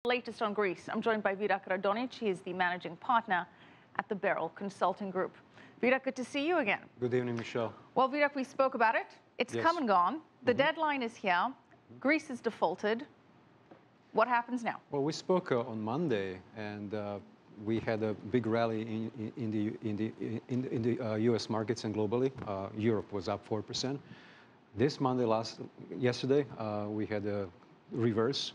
Latest on Greece. I'm joined by Vidak Radonjic. He is the managing partner at the Beryl Consulting Group. Vidak, good to see you again. Good evening, Michelle. Well, Vidak, we spoke about it. It's come and gone. The deadline is here. Greece has defaulted. What happens now? Well, we spoke on Monday, and we had a big rally in the U.S. markets and globally. Europe was up 4%. This Monday, yesterday, we had a reverse.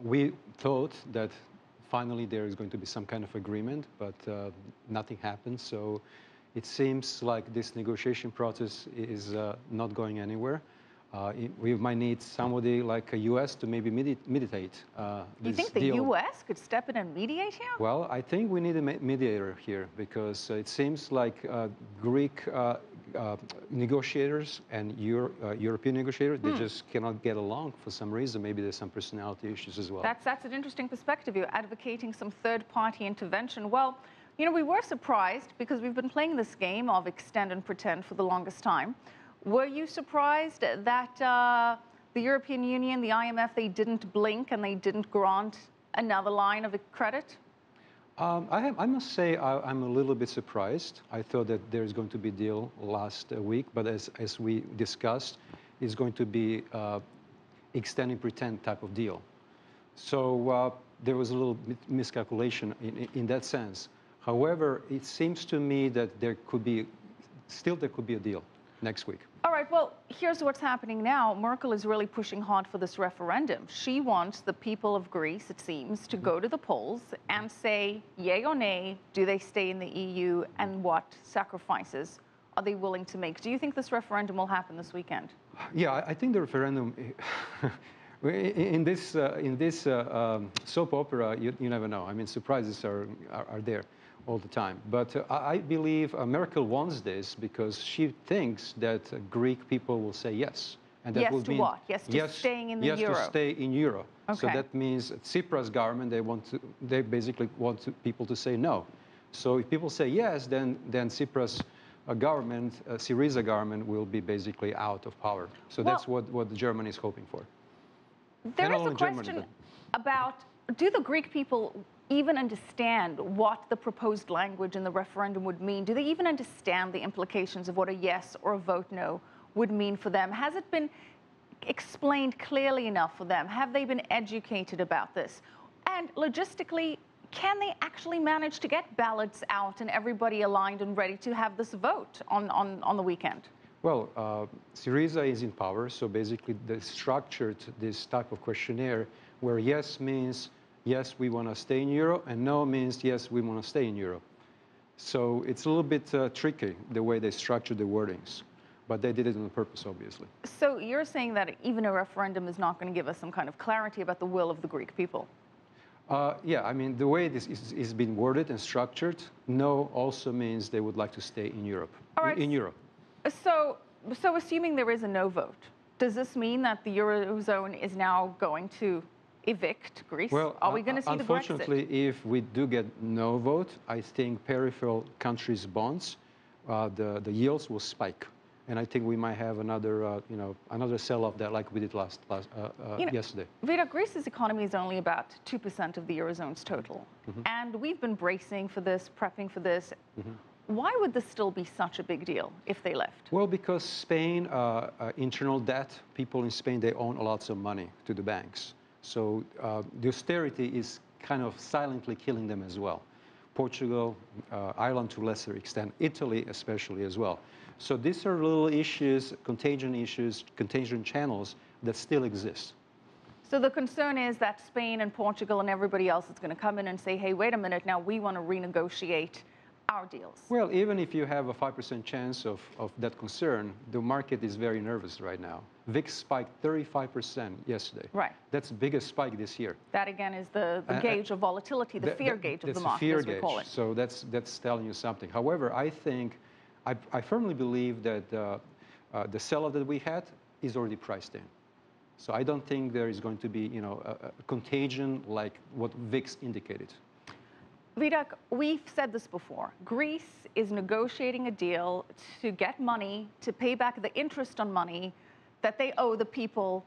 We thought that finally there is going to be some kind of agreement, but nothing happened. So it seems like this negotiation process is not going anywhere. We might need somebody like the U.S. to maybe mediate You think the U.S. could step in and mediate here? Well, I think we need a mediator here because it seems like Greek negotiators and European negotiators, they just cannot get along for some reason. Maybe there's some personality issues as well. That's an interesting perspective. You're advocating some third-party intervention. Well, you know, we were surprised because we've been playing this game of extend and pretend for the longest time. Were you surprised that the European Union, the IMF, they didn't blink and they didn't grant another line of credit? I must say I'm a little bit surprised. I thought that there's going to be a deal last week, but as we discussed, it's going to be extend and pretend type of deal. So there was a little miscalculation in that sense. However, it seems to me that there could be a deal next week. All right, well, here's what's happening now. Merkel is really pushing hard for this referendum. She wants the people of Greece, it seems, to go to the polls and say, yay or nay, do they stay in the EU, and what sacrifices are they willing to make? Do you think this referendum will happen this weekend? Yeah, I think the referendum, in this soap opera, you never know. I mean, surprises are there all the time. But I believe Merkel wants this because she thinks that Greek people will say yes. And that yes will to mean what? Yes to staying in the euro? Yes to stay in euro. Okay. So that means Tsipras government, they basically want people to say no. So if people say yes, then Tsipras government, Syriza government will be basically out of power. So that's what Germany is hoping for. There is a question about, do the Greek people even understand what the proposed language in the referendum would mean? Do they even understand the implications of what a yes or a vote no would mean for them? Has it been explained clearly enough for them? Have they been educated about this? And logistically, can they actually manage to get ballots out and everybody aligned and ready to have this vote on the weekend? Well, Syriza is in power, so basically they structured this type of questionnaire where yes means yes, we want to stay in euro, and no means yes, we want to stay in euro. So it's a little bit tricky the way they structured the wordings, but they did it on purpose, obviously. So you're saying that even a referendum is not going to give us some kind of clarity about the will of the Greek people? Yeah, I mean, the way this is being worded and structured, no also means they would like to stay in Europe. All right. In Europe. So assuming there is a no vote, does this mean that the Eurozone is now going to evict Greece? Well, are we going to see the Brexit? Unfortunately, if we do get no vote, I think peripheral countries' bonds, the yields will spike. And I think we might have another, another sell-off that like we did yesterday. Vidak, Greece's economy is only about 2% of the Eurozone's total. And we've been bracing for this, prepping for this. Why would this still be such a big deal if they left? Well, because Spain, internal debt, people in Spain, they own lots of money to the banks. So the austerity is kind of silently killing them as well. Portugal, Ireland to a lesser extent, Italy especially as well. So these are little issues, contagion channels that still exist. So the concern is that Spain and Portugal and everybody else is going to come in and say, hey, wait a minute, now we want to renegotiate our deals. Well, even if you have a 5% chance of that concern, the market is very nervous right now. VIX spiked 35% yesterday. Right. That's the biggest spike this year. That, again, is the gauge of volatility, the fear gauge of the market, as we call it. So that's telling you something. However, I firmly believe that the sell-off that we had is already priced in. So I don't think there is going to be, a contagion like what VIX indicated. Vidak, we've said this before. Greece is negotiating a deal to get money, to pay back the interest on money that they owe the people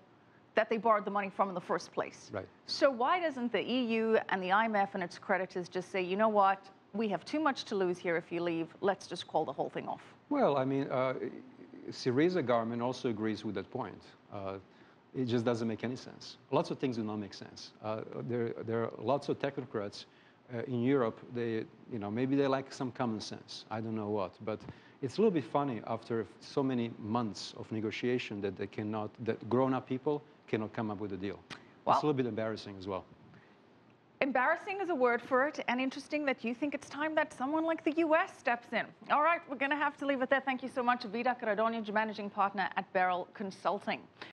that they borrowed the money from in the first place. Right. So why doesn't the EU and the IMF and its creditors just say, you know what, we have too much to lose here if you leave, let's just call the whole thing off? Well, I mean, Syriza government also agrees with that point. It just doesn't make any sense. Lots of things do not make sense. There are lots of technocrats in Europe. They, maybe they like some common sense. I don't know what, but it's a little bit funny after so many months of negotiation that that grown-up people cannot come up with a deal. Well, it's a little bit embarrassing as well. Embarrassing is a word for it, and interesting that you think it's time that someone like the US steps in. All right, we're going to have to leave it there. Thank you so much, Vidak Radonjic, Managing Partner at Beryl Consulting.